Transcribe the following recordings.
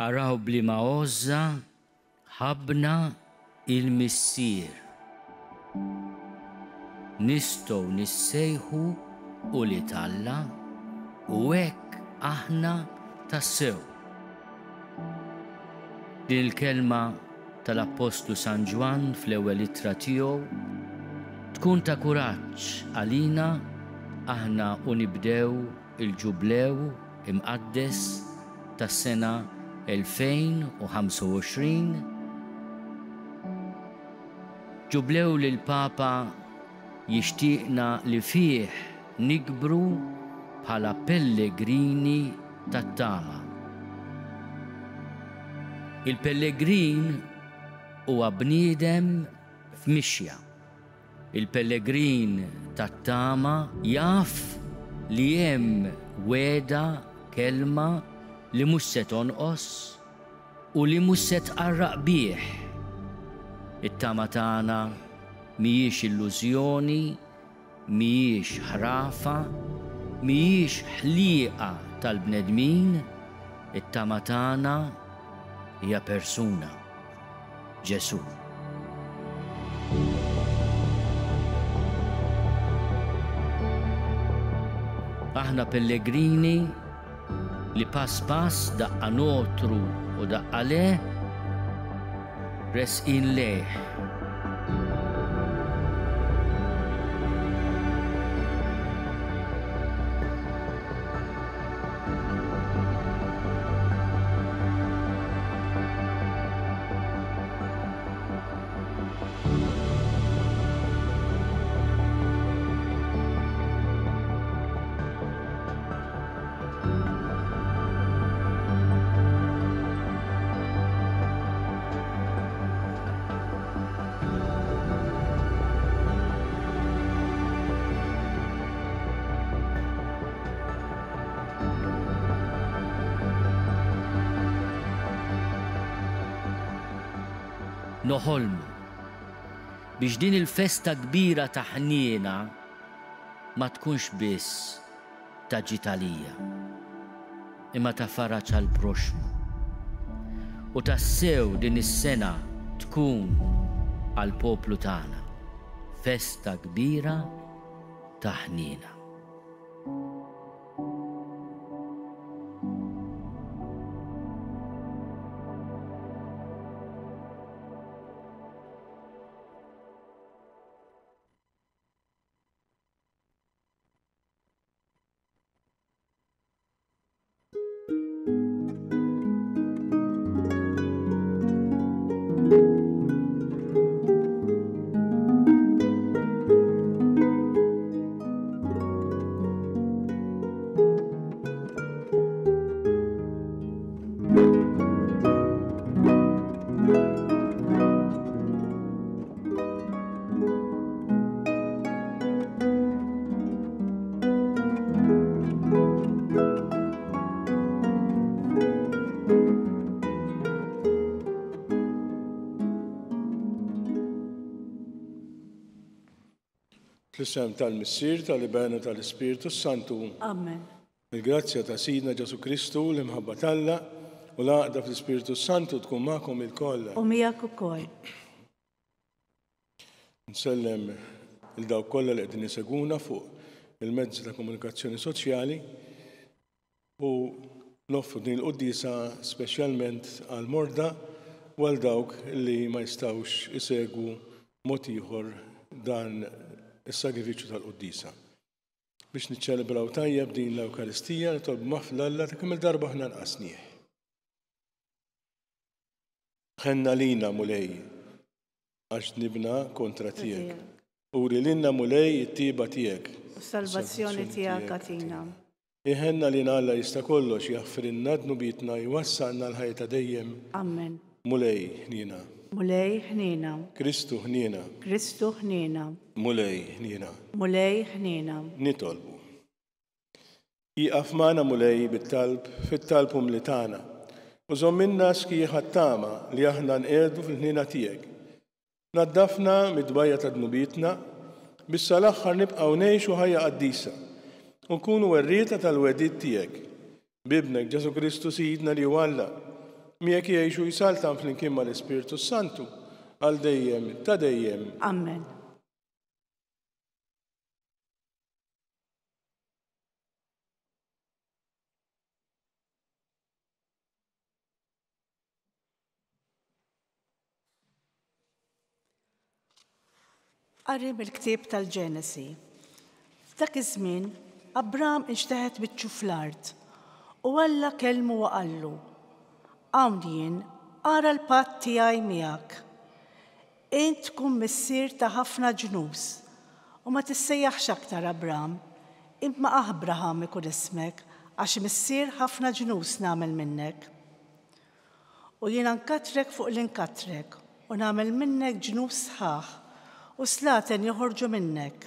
Araw blima għoża ħabna il-missier. Nistgħu nissejħu u li talla u hekk aħna tassew. Din il-kelma tal-Apostlu San Ġwan fl-ewwel ittra tiegħu tkun ta' kuraġġ għalina aħna u nibdew il-ġublew imqaddes tas-sena 2025. Ġublew li l-Papa jixtieqna li fih nikbru bħala pellegrini tat-tama. Il-pellegrin huwa bniedem f'mixja. Il-pellegrin tat-tama jaf li hemm weda kelma li mhux se tonqos u li mhux se tqarraq bih. It-tama tagħna mhijiex illużjoni, mhijiex ħrafa, mhijiex ħlieqa tal-bnedmin, it-tama tagħna hija persuna, Ġesu. Aħna pellegrini li pass daqqa notru u daqqa le resqin leh. Noħolmu biex din il-festa kbira ta' ħniena ma tkunx biss ta' ġitalija, imma ta' faraġ għal proxmu. U tassew din is-sena tkun għal poplu tagħna festa kbira ta' ħniena. Fl-isem tal-Missier, tal-Ibena tal-Ispiritu Santu. Amen. Il-grazzja ta' Sidna Ġesu Kristu l-imħabba talla u l-għaqda fl-Ispiritu Santu tkun magħkom il-koll. U miegħek ukoll. Nsellem il-dawk kollha li qegħdin iseguna fuq il-mezzi ta' komunikazzjoni soċjali u noffru din il-qudiesa speċjalment għal morda u għal dawk li ma jistgħux isegwu mod ieħor dan is-sagrifiċċju tal-qudiesa. Biex niċċelebraw tajjeb din l-Ewkaristija li tolbu mafla Alla ta' kemm il-darba aħna nqasnieh. Ħenna lina mulej għax nibna kontra tiegħek. Uri lilna mulej it-tieba tiegħek. Salvazzjoni tiegħek għatina. Iħenna lina Alla jista' kollox jaħfrinna dnubitna jwassalna l-ħajja dejjem. Amen. Mulej ħnina. Mulej ħnina. Kristu ħnina. Kristu ħnina. Mulej ħnina. Mulej ħnina. Nitolbu. Iqaf magħna mulej bit-talb fit-talb li tagħna. U żomminna skieħ tama li aħna nqerdu fil-ħnina tiegħek. Naddafna mid-dbajja ta' dnubitna biex sal-aħħar nibqgħu ngħixu ħajja qaddisa u nkunu werrieta tal-wedid tiegħek. Bibnek Ġesu Kristu Sidna li Alla miegħek jgħixu jsaltam flimkien mal-Ispiritu Santu għal dejjem ta' dejjem. Amen. Qari mill-ktieb tal-Ġenesi. F'dak iż-żmien, Abraham inxteħet biċċu fl-art u Alla kelmu u qallu: hawn jien ara l-patt tiegħi miegħek. Int tkun missier ta' ħafna ġnus u ma tissejjaħx aktar Abraham, imma Abraham ikun ismek għax missier ħafna ġnus nagħmel minnek. U jiena nkatrek fuq l-inkatrek u nagħmel minnek ġnus sħaħ u slaten joħorġu minnek.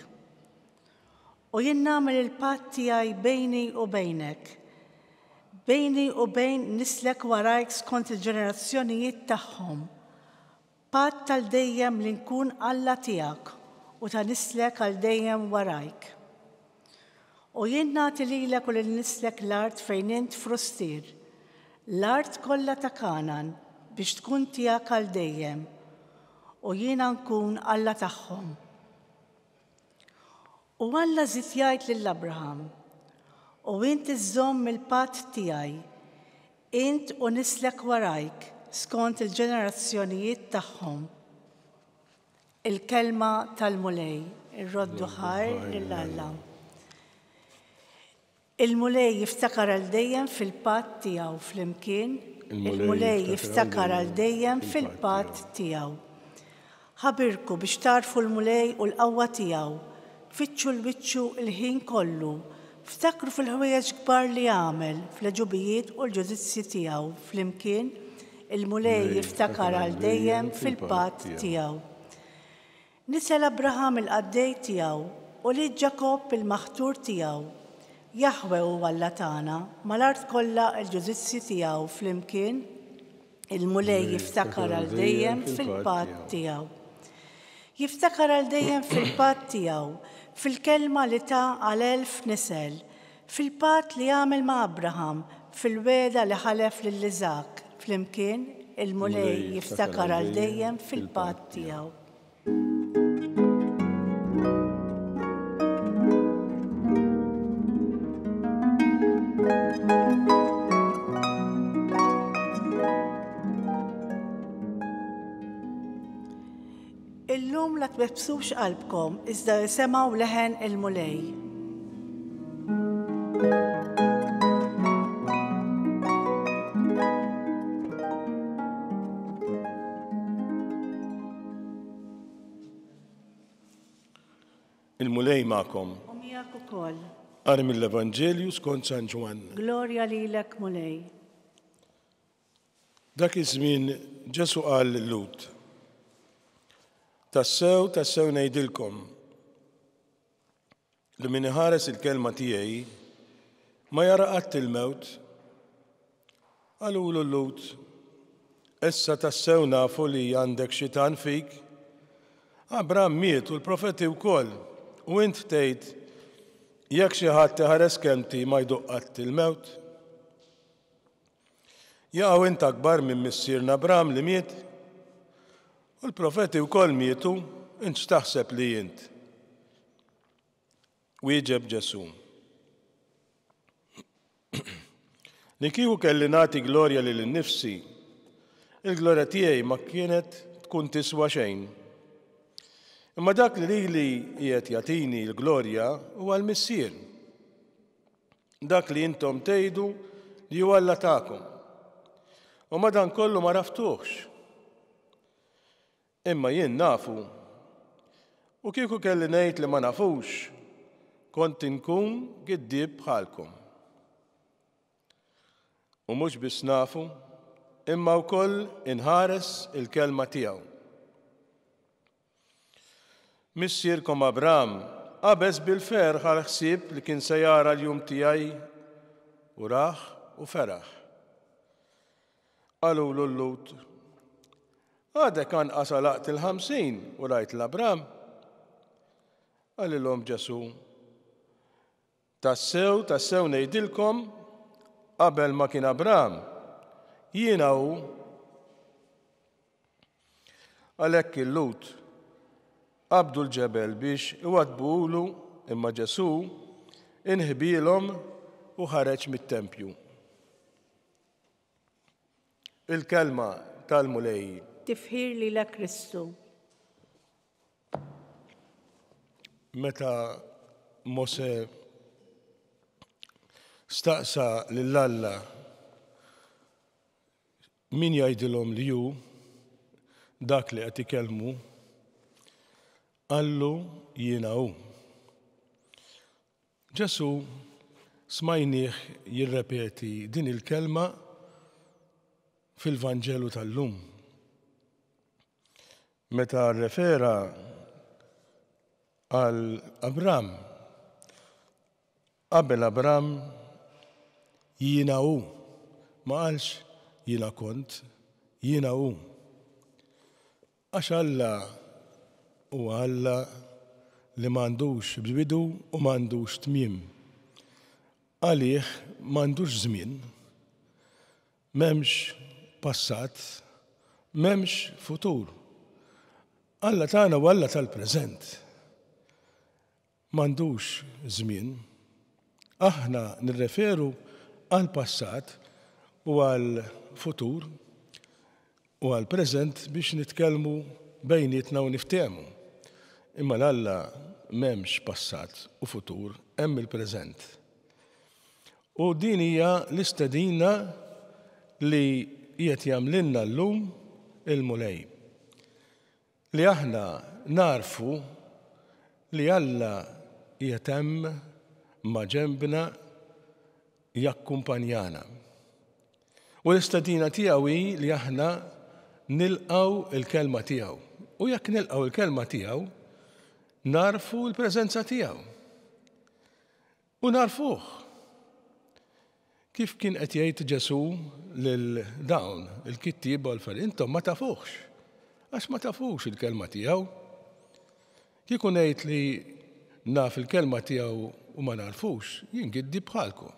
U jien nagħmel il-patt tiegħi bejni u bejnek, bejni u bejn nislek warajk skont il-ġenerazzjonijiet tagħhom. Patt tal-dejjem li nkun Alla tiegħek u ta' nislek għal dejjem warajk. U jien nagħti lilek u lil nislek l-art fejn int frustier, l-art kollha ta' Kanaan biex tkun tiegħek għal dejjem. U jiena nkun Alla tagħhom. U Alla żied jgħid lill-Abraham: u int iżżomm il-patt tiegħi, int u nislek warajk skont il-ġenerazzjonijiet tagħhom. Il-kelma tal-mulej, ir-roddu ħajr lill-Alla. Il-mulej jiftakar għal dejjem fil-patt tiegħu flimkien, il-mulej jiftakar għal dejjem fil-patt tiegħu. Ħabirku biex tarfu l-mulej u l-qawwa tiegħu, fitxu l-biċċu il-ħin kollu, ftakru fil-ħwejjeġ kbar li għamel, fl-ġubijiet u l-ġudizzji tiegħu, flimkien il-mulej jiftakar għal dejjem fil-patt tiegħu. Nisel Abraham il-qaddej tiegħu u li Ġakob il-maħtur tiegħu. Jaħwe huwa Alla tagħna mal-art kollha l-ġudizzji tiegħu flimkien il-mulej jiftakar għal dejjem fil-patt tiegħu. Jiftakar għal dejjem fil-patt tiegħu, fil-kelma li ta' għal 1000 nisel, fil-patt li għamel ma' Abraham, fil-weda li ħalef lil Iżak, flimkien il-mulej jiftakar għal dejjem fil-patt tiegħu. Illum la tbebsux qalbkom iżda jisimgħu leħen il-mulej. Il-mulej magħkom. U miegħek ukoll. Qari mill-Evanġelju skont San Ġwan. Glorja lilek mulej. Dak iż-żmien Ġesu qal lil-Lut: tassew ngħidilkom li min iħares il-kelma tiegħi ma jara qatt il-mewt. Qalulu l-Lut: issa tassew nafu li għandek xitan fik. Abraham miet u l-profeti wkoll, u int tgħid jekk xi ħadd iħares kelmti ma jduq qatt il-mewt. Jaqgħu int akbar minn missierna Abraham li miet, u l-profeti wkoll mietu, int x'taħseb li int? Wieġeb Ġesu: li kieku kelli nagħti glorja lil innifsi, il-glorja tiegħi ma kienet tkun tiswa xejn. Imma dak li lili qiegħed jagħtini l-glorja huwa l-missier. Dak li intom tgħidu li huwa Alla tagħkom. U madankollu ma raftuhx. Imma jien nafu, u kieku kelli ngħid li ma nafux, kont inkun giddieb bħalkom. U mhux biss nafu, imma wkoll inħares il-kelma tiegħu. Missierkom Abraham qabeż bil-ferħ għal ħsieb li kien se jara l-jum tiegħi u raħ u feraħ. Qalulu l-Lut: għadek anqas għalaqt il-50 u rajt l-Abraham. Qalilhom Ġesu: tassew ngħidilkom qabel ma kien Abraham jiena hu għalhekk il-Lut qabdu l-ġebel biex iwadbulu imma Ġesu inħbielhom u ħareġ mit-tempju. Il-kelma tal-mulej. Tifħir li la Kristu. Meta Mose staqsa lill-Alla min jgħidilhom li hu dak li qed ikellmu, qallu jiena hu. Ġesu smajnieh jirrepeti din il-kelma fil-Vanġelu tal-lum. Meta rrefera għal Abram, qabel Abram jiena hu, ma qalx jiena kont, jiena hu. Għax Alla huwa Alla li m'għandux bidu u m'għandux tmiem. Għalih m'għandux żmien, m'hemmx passat, m'hemmx futur. Alla tagħna u Alla tal-preżent. M'għandux żmien. Aħna nirreferu għal passat u għal futur u għal preżent biex nitkellmu bejnietna u niftehmu. Imma l-Alla m'hemmx passat u futur, hemm il-preżent. U din hija l-istedina li qiegħed jagħmlilna llum il-mulej. Li aħna narfu li Alla qiegħed hemm ma' ġenbna jakkumpanjana. U l-istedina tiegħu hi li aħna nilqgħu il-kelma tiegħu. U jekk nilqgħu il-kelma tiegħu, narfu l-preżenza tiegħu. U narfuh. Kif kien qed jgħid Ġesu lil dawn il-kittieba u l-affarijiet, intom ma tafuhx, għax ma tafux il-kelma tiegħu. Kieku ngħid li naf il-kelma tiegħu u ma narfux, jien giddi bħalkom.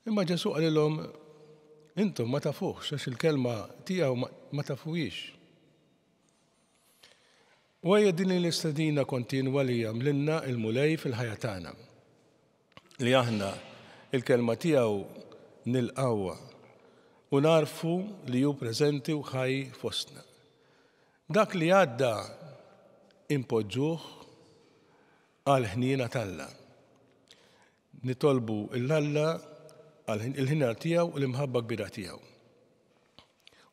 Imma Ġesu qalilhom intom ma tafuhx għax il-kelma tiegħu ma tafuhiex. U hija din l-istedina kontinwa li jagħmlilna il-mulej fil-ħajja tagħna. Li aħna il-kelma tiegħu nilqawha u narfu li hu preżenti u ħaj fostna. Dak li għadda impoġġuh għal ħniena tal-Alla. Nitolbu l-Alla għal il-ħina tiegħu u l-imħabba kbira tiegħu.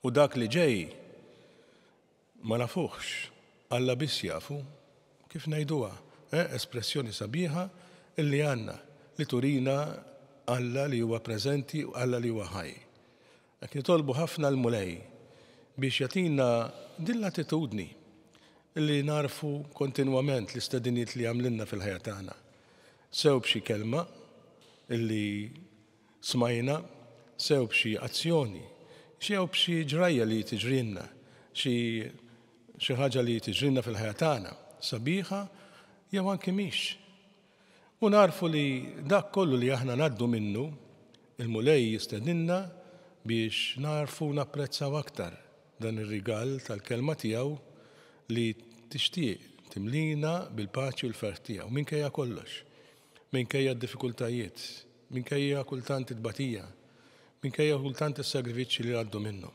U dak li ġej ma nafuhx, Alla biss jafu, kif ngħiduha, espressjoni sabiħa illi għandna li turina Alla li huwa preżenti u Alla li huwa ħaj. Dak nitolbu ħafna l-mulej biex jagħtina din l-attitudni illi narfu kontinwament l-istedinijiet li għamlilna fil-ħajja tagħna. Sew b'xi kelma illi smajna, sew b'xi azzjoni, sew b'xi ġrajja li tiġrilna, xi ħaġa li tiġrilna fil-ħajja tagħna, sabiħa jew anke mhix. U narfu li dak kollu li aħna ngħaddu minnu, il-mulej jistedinna biex narfu napprezzaw aktar dan ir-rigal tal-kelma tiegħu li tixtieq timlina bil-paċi u l-ferħ tiegħu minkejja kollox, minkejja d-diffikultajiet, minkejja kultant it-tbatija, minkejja kultant is-sagrifiċċji li għaddu minnu.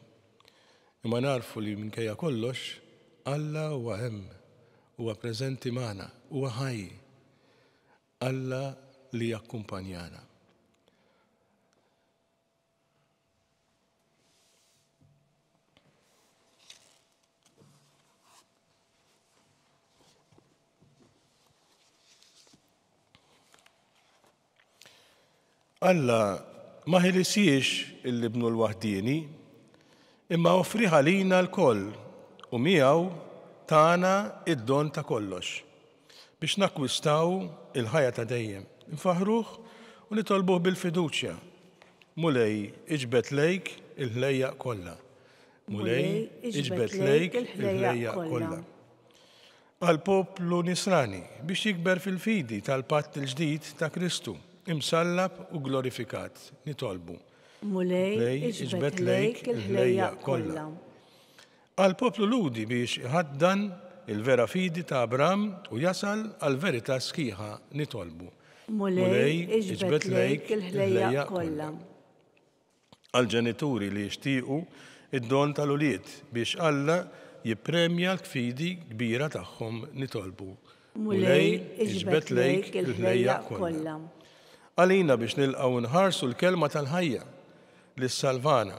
Imma narfu li minkejja kollox Alla huwa hemm, huwa preżenti magħna, huwa ħaj. Alla li jakkumpanjana. Alla ma ħilisiex il-libnu l-waħdini, imma offriħa lina l-koll u miegħu tagħna id-don ta' kollox biex nakkwistaw il-ħajja ta' dejjem. Nfaħruh u nitolbuh bil-fiduċja. Mulej iġbed lejk il-ħlejjaq kollha. Mulej iġbed lejk il-ħlejjaq kollha. Għal-poplu Nisrani biex jikber fil-fidi tal-patt il-ġdid ta' Kristu, imsallab u glorifikat, nitolbu mulej iġbed lejk il-ħlejja kollha. Għal-poplu ludi biex iħaddan il-vera fidi ta' Abram u jasal għal-verità sħiħa nitolbu. Mulej iġbed lejk il-ħlejja kollha. Għal-ġenituri li jixtiequ id-don tal-ulied biex Alla jippremja l-kfidi kbira tagħhom nitolbu. Mulej iġbed lejk il-ħlejja kollha. Għalina biex nilqgħu nħarsu l-kelma tal-ħajja li s-salvana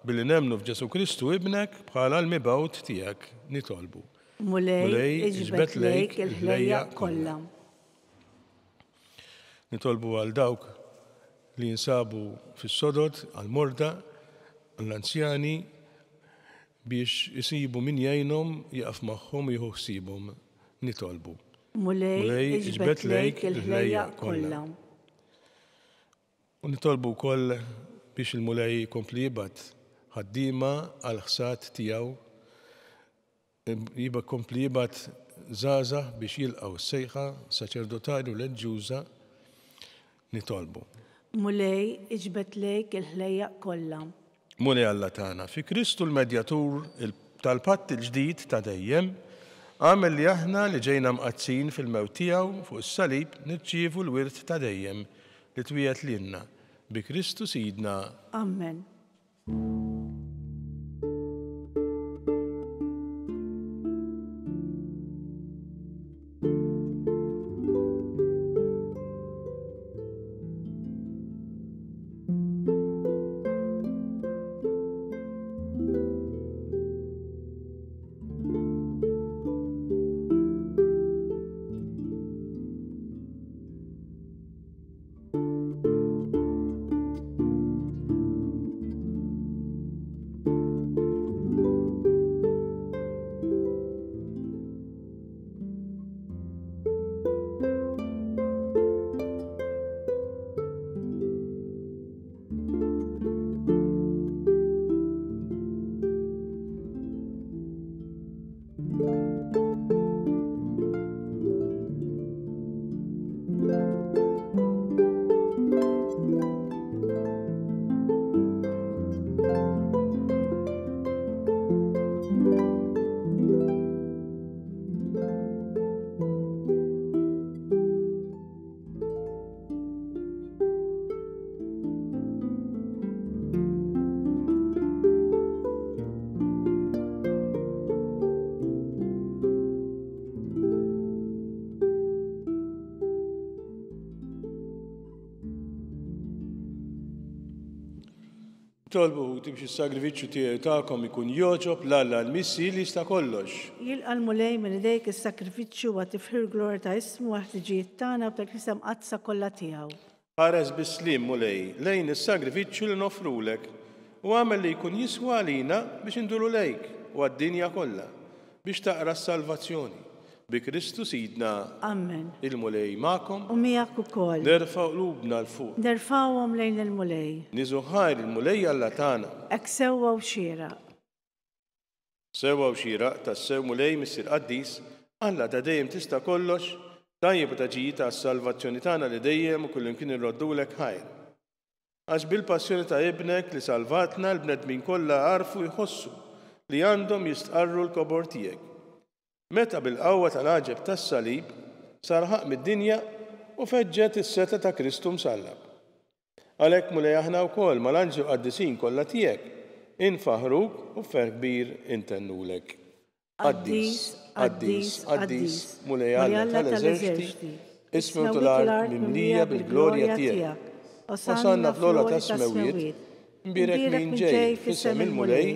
billi nemnu f'Ġesu Kristu ibnek bħala l-mibgħut tiegħek nitolbu. Mulej iġbed lejk il-ħlejja kollha. Nitolbu għal dawk li jinsabu fis-sodod, għal-morda, għall-anzjani biex isibu min jgħinhom jaqaf magħhom jieħu ħsiebhom nitolbu. Mulej iġbed lejk il-ħlejja kollha. U nitolbu wkoll biex il-mulej jkompli jibgħat ħaddiema għal-ħsad tiegħu, jkompli jibgħat żgħażagħ biex jilqgħu s-sejħa saċerdotali u reliġjuża nitolbu. Mulej iġbed lejk il-ħlejja kollha. Mulej Alla tagħna, fi Kristu l-Medjatur tal-patt il-ġdid ta' dejjem, għamel li aħna li ġejna mqazzin fil-mewt tiegħu fuq is-salib nirċievu l-wirt ta' dejjem li twiegħed lilna bi Kristu Sidna. Amen. Tolbu timxi s-sagrifiċċju tiegħi tagħkom ikun joġob l-Alla l-missi li jista' kollox. Jilqa' l-mulej minn idejk is-sakrifiċċju wa tifħir glorja ta' ismu wa ħtiġijiet tagħna u tal-Knisja mqazza kollha tiegħu. Ħares bis-slim mulej lejn is-sagrifiċċju li nofrulek u għamel li jkun jiswa għalina biex induru lejk u għad-dinja kollha biex taqra s-salvazzjoni. Bi Kristu Sidna. Amen. Il-mulej magħkom. U miegħek ukoll. Nerfgħu qlubna l-fuq. Nerfgħuhom lejn il-mulej. Niżu ħajr il-mulej Alla tagħna. Hekk sewwa u xieraq. Sewwa u xieraq tas-sew mulej missier qaddis, Alla ta' dejjem tista' kollox, tajjeb u taġijiet għas-salvazzjoni tagħna li dejjem u kullimkien irroddulek ħajr. Għax bil-passjoni ta' ibnek li salvatna l-bnedmin kollha għarfu jħossu li għandhom jistqarru l-kobor tiegħek. Meta bil-qawwa tal-għaġeb tas-salib sarħaq mid-dinja u feġġet is-seta ta' Kristu msallab. Għalhekk mulej aħna wkoll mal-anġlu qaddisin kollha tiegħek infaħruk u fer kbir intennulek. Qaddis, qaddis, qaddis, mulej Alla tal-eżerċiti, ismu tal-art mimlija bil-glorja tiegħek. Osanna fl-ola tas-smewiet, imbierek min ġej f'isem il-mulej,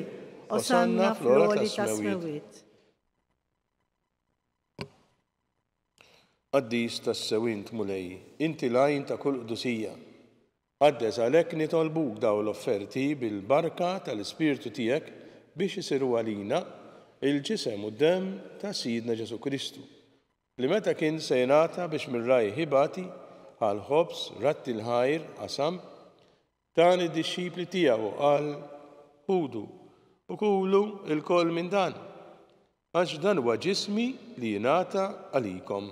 osanna fl-ola tas-smewiet. Qaddis tas-sewint mulej, inti lajn ta' kull qdusija. Għaddes għalhekk nitolbuk daw l-offerti bil-barka tal-Ispirtu tiegħek biex isiru għalina il-ġisem u d-demm ta' Sidna Ġesu Kristu, li meta kien se jingħata biex mir-raj ħibati għal ħobs ratti l-ħajr qasam, tan id-dixxipli tiegħu qal ħudu u kulu il-koll minn dan, għax dan huwa ġismi li jingħata għalikom.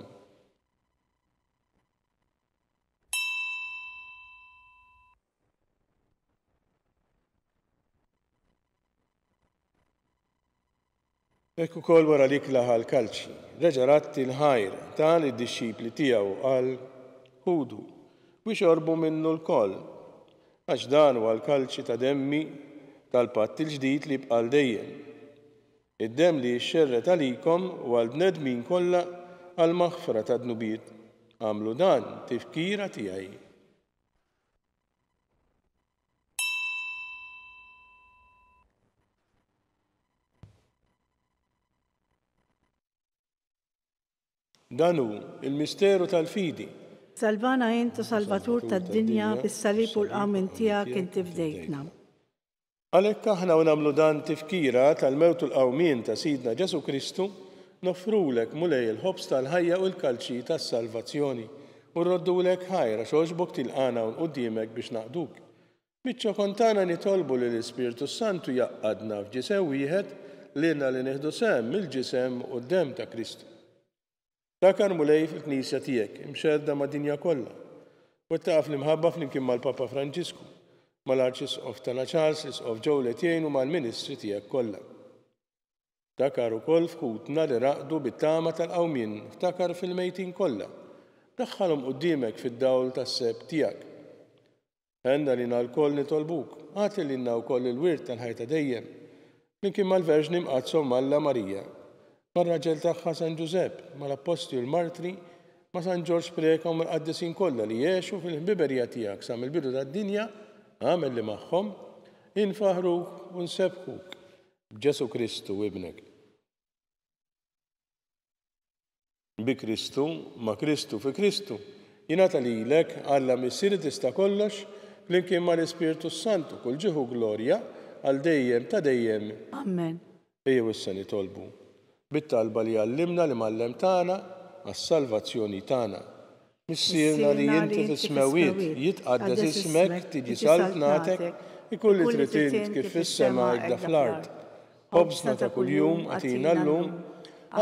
Hekk ukoll wara lik laħa l-kalċi, reġa' ratti l-ħajr tal id-dixxipli tiegħu qal ħudu biex jorbu minnu l-koll, għax dan huwa l-kalċi ta' demmi tal-patt il-ġdid li bqal dejjem. Id-demm li jxerret għalikom u għall-bnedmin kollha għal maħfra ta' dnubiet. Għamlu dan tifkira tiegħi. Dan hu il-misteru tal-fidi. Salvana intu Salvatur tad-dinja bis-salib u l-qamin tiegħek inti fdejtna. Għalhekk aħna u nagħmlu dan tifkira tal-mewt u l-qawmien ta' Sidna Ġesu Kristu, nofrulek mulej il-ħobs tal-ħajja u l-kalċi tas-salvazzjoni u rroddulek ħajra xogħġbok tilqana u quddiemek biex naqduk. Biċċa kontana nitolbu li l-Ispirtu Santu jaqqadna f'ġisem wieħed lilna li nieħdu sehem mill-ġisem u d-demm ta' Kristu. Dakar mulej fil-Knisja tiegħek imxedda mad-dinja kollha. U taqaf l-imħabba flimkien mal-Papa Franġisku, mal-Arċisqof tagħna Charles, l-Isqof Joe Letjien u mal-Ministri tiegħek kollha. Dakar ukoll f'kutna li raqdu bit-tama tal-qawmien, ftakar fil-mejtin kollha. Daħħalhom quddiemek fid-dawl tas-seb tiegħek. Għenna lina l-koll nitolbuk, għati lina wkoll il-wirt tal-ħajta dejjem, flimkien mal-Verġni mqazzhom Malla Marija, mar-raġel tagħha San Ġusepp, mal-Apposti u l-Martri, ma' San Ġorġ Preka u mal-qaddisin kollha li jgħixu fil-ħbiberija tiegħek sa mill-bidu tad-dinja, għamel li magħhom, infaħruk u nsebħuk b'Ġesu Kristu ibnek. Bi Kristu, ma' Kristu fi Kristu, jingħata lilek Alla missier tista' kollox, flimkien mal-Ispirtu Santu kull ġieħu glorja għal dejjem ta' dejjem. Amen. Ejjew issa nitolbu bit-talba li għallimna li mallem tagħna għas-salvazzjoni tagħna. Missierna li inti tismewiet jitqaddes ismek tiġi salvnatek ikun li trid int kif fis-sema hekk fl-ard. Ħobżna ta' kuljum għatina llum,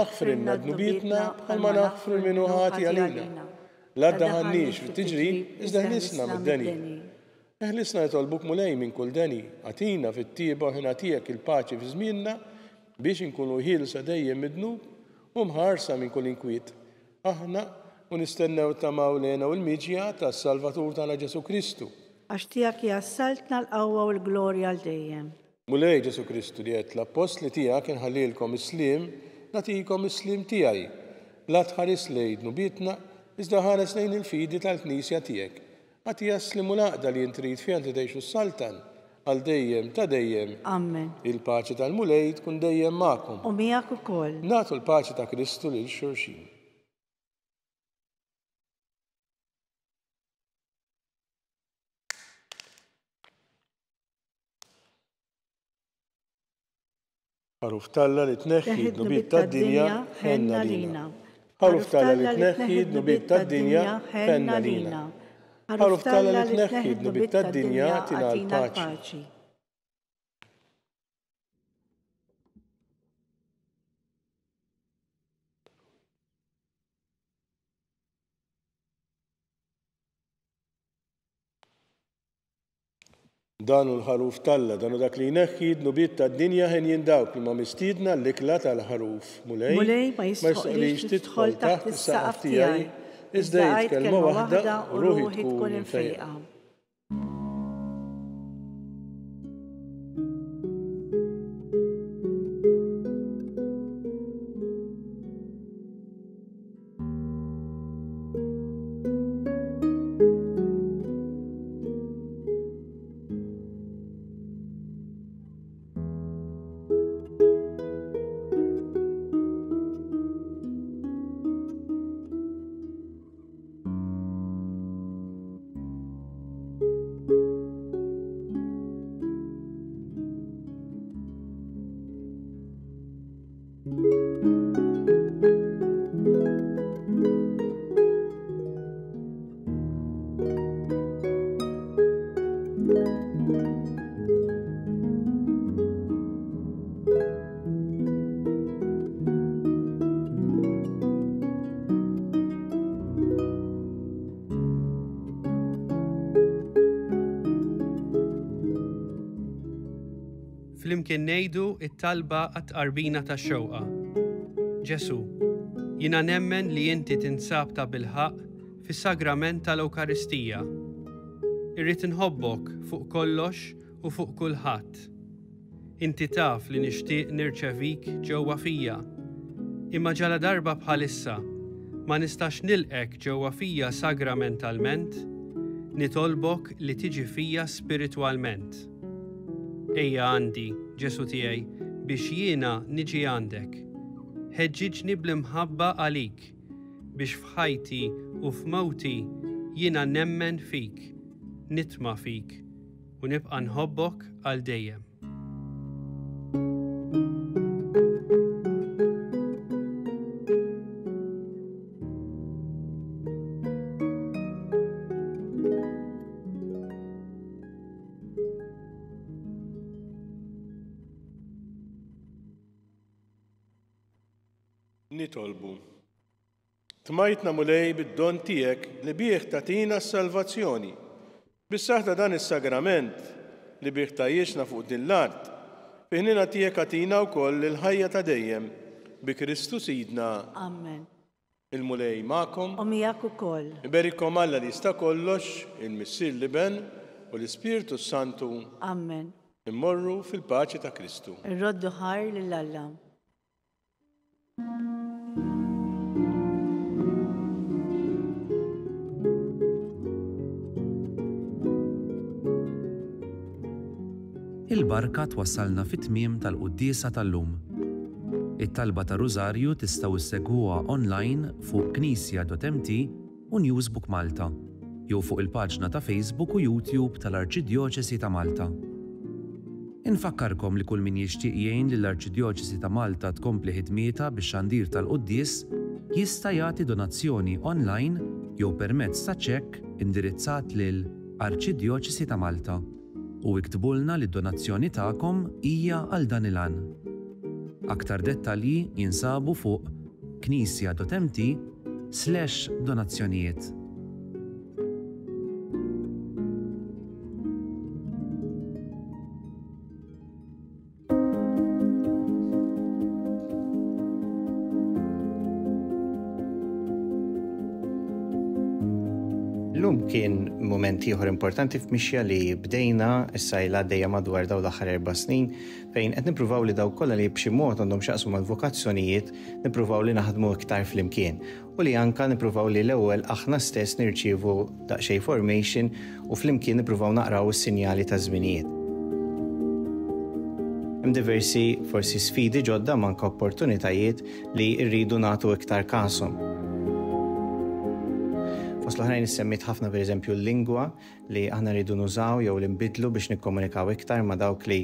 aħfrilna dnubietna bħalma naħfru minnu ħati għalina. La ddaħħalniex fit-tiġrib iżda ħlisna mid-deni. Ħlisna jitolbuk mulej minn kull deni, għatina fit-tieba ħin għatijek il-paċi fi żmienna biex inkunu ħielsa dejjem mid-dnub u mħarsa minn kull inkwiet. Aħna u nistennew ta' Mawlena u l-miġja tas-Salvatur tagħna Ġesu Kristu. Għax tiegħek jassaltna l-qawwa u l-glorja għal dejjem. Mulej Ġesu Kristu li qed l-apostli tiegħek inħallilkom islim, nagħtikom islim tiegħi. La tħares lejn dnubietna, iżda ħares lejn il-fidi tal-Knisja tiegħek. Għati jaslimu l-għaqda li intrid fiha tgħixu s-saltan għal dejjem ta' dejjem. Amen. Il-paċi tal-mulej tkun dejjem magħkom. U miegħek ukoll. Nagħtu l-paċi ta' Kristu lil xulxin. Ħaruf Talla li tneħħi d-dnubiet tad-dinja ħenna lina. Ħaruf Talla li tneħħi d-dnubiet tad-dinja ħenna lina. Ħaruf Talla li tneħħi d-dnubiet tad-dinja tina l-paċi. Danu l-ħaruf Talla, danu dak li jneħħi d-dnubiet tad-dinja ħen jindawk li ma mistiedna l-ikla tal-ħaruf. Mulej ma jistaqlix tidħol taħt is-saqaf tiegħi, iżda jgħid kelma waħda u ruħi tkun infejqa. flimkien ngħidu it-talba għat-qarbina tax-xewqa. Ġesu, jiena nemmen li inti tinsab ta' bilħaq fis-sagrament tal-Ewkaristija. Irrid inħobbok fuq kollox u fuq kulħadd. Inti taf li nixtieq nirċevik ġewwa fija, imma ġala darba bħalissa ma nistax nilqek ġewwa fija sagramentalment, nitolbok li tiġi fija spiritwalment. Ejja għandi, Ġesu tiegħi, biex jiena niġi għandek. Ħeġġiġni bl-imħabba għalik, biex f'ħajti u f'mewti jiena nemmen fik, nitma' fik u nibqa' nħobbok għal dejjem. Nitolbu. Tmajtna mulej bid-don tiegħek li bih tagħtina s-salvazzjoni. Bis-saħħa dan is-sagrament li bih tajjexna fuq din l-art, fiħnina tiegħek għatina wkoll il-ħajja ta' dejjem bi Kristu Sidna. Amen. Il-mulej magħkom. U miegħek ukoll. Iberikom Alla li jista' kollox, il-Missier Liben u l-Ispiritu Santu. Amen. Immorru fil-paċi ta' Kristu. Irroddu ħar lill-Alla. Il-barka twassalna fit-tmiem tal-quddiesa tal-lum. It-talba ta' Rużarju tistgħu issegwuha online fuq knisja.mt u Newsbook Malta, jew fuq il-paġna ta' Facebook u YouTube tal-Arċidjoċesi ta' Malta. Infakkarkom li kull min jixtieq jgħin lill-Arċidjoċesi ta' Malta tkompli ħidmieta bix-xandir tal-quddies jista' jagħti donazzjoni online jew permezz ta' ċekk indirizzat lil Arċidjoċesi ta' Malta. U iktbulna li d-donazzjoni tagħkom hija għal dan il-għan. Aktar dettalji jinsabu fuq knisja.mt/donazzjonijiet. Illum kien moment ieħor importanti f'mixja li bdejna s-sajla għaddejja madwar dawn l-aħħar 4 snin fejn qed nippruvaw li dawk kollha li b'xi mod għandhom x'jaqsmu mal-vokazzjonijiet nippruvaw li naħdmu iktar flimkien u li anke nippruvaw li l-ewwel aħna stess nirċievu daqsxejn formation u flimkien nippruvaw naqraw is-sinjali ta' żminijiet. Hemm diversi forsi sfidi ġodda manka opportunitajiet li rridu nagħtu iktar kasom. L-oħrajn issemmit ħafna pereżempju l-lingwa li aħna rridu nużaw jew li nbidlu biex nikkomunikaw iktar ma' dawk li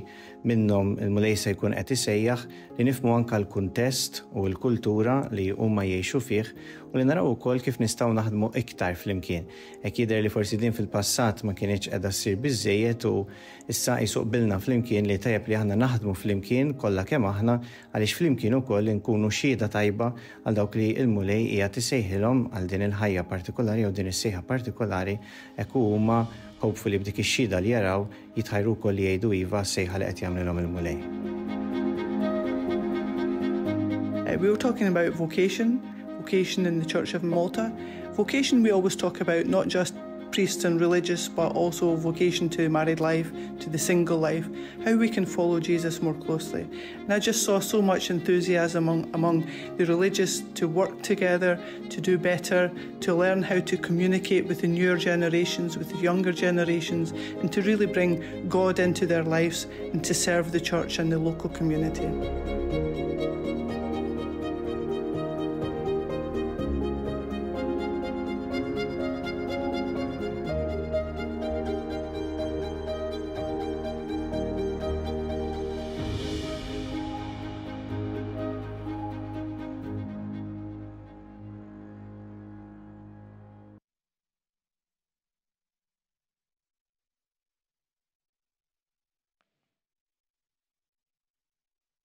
minnhom il-mulej se jkun qed isejjaħ li nifhmu anke l-kuntest u l-kultura li huma jgħixu fih u li naraw ukoll kif nistgħu naħdmu iktar flimkien. Hekk jidher li forsi din fil-passat ma kienx qiegħda ssir biżżejjed u issa jsuqbilna flimkien li tajjeb li aħna naħdmu flimkien kollha kemm aħna għaliex flimkien ukoll nkunu xhieda tajba għal dawk li l-mulej qiegħed isejħilhom għal din il-ħajja partikolari u din is-sejħa partikolari hekk huma hopefully b'dik ix-xhieda li jaraw jitħajru wkoll li jgħidu iva s-sejħa li qed jagħmlilhom il-mulej. We were talking about vocation in the Church of Malta. Vocation we always talk about not just priests and religious, but also vocation to married life, to the single life, how we can follow Jesus more closely. And I just saw so much enthusiasm among the religious to work together, to do better, to learn how to communicate with the newer generations, with the younger generations, and to really bring God into their lives and to serve the church and the local community.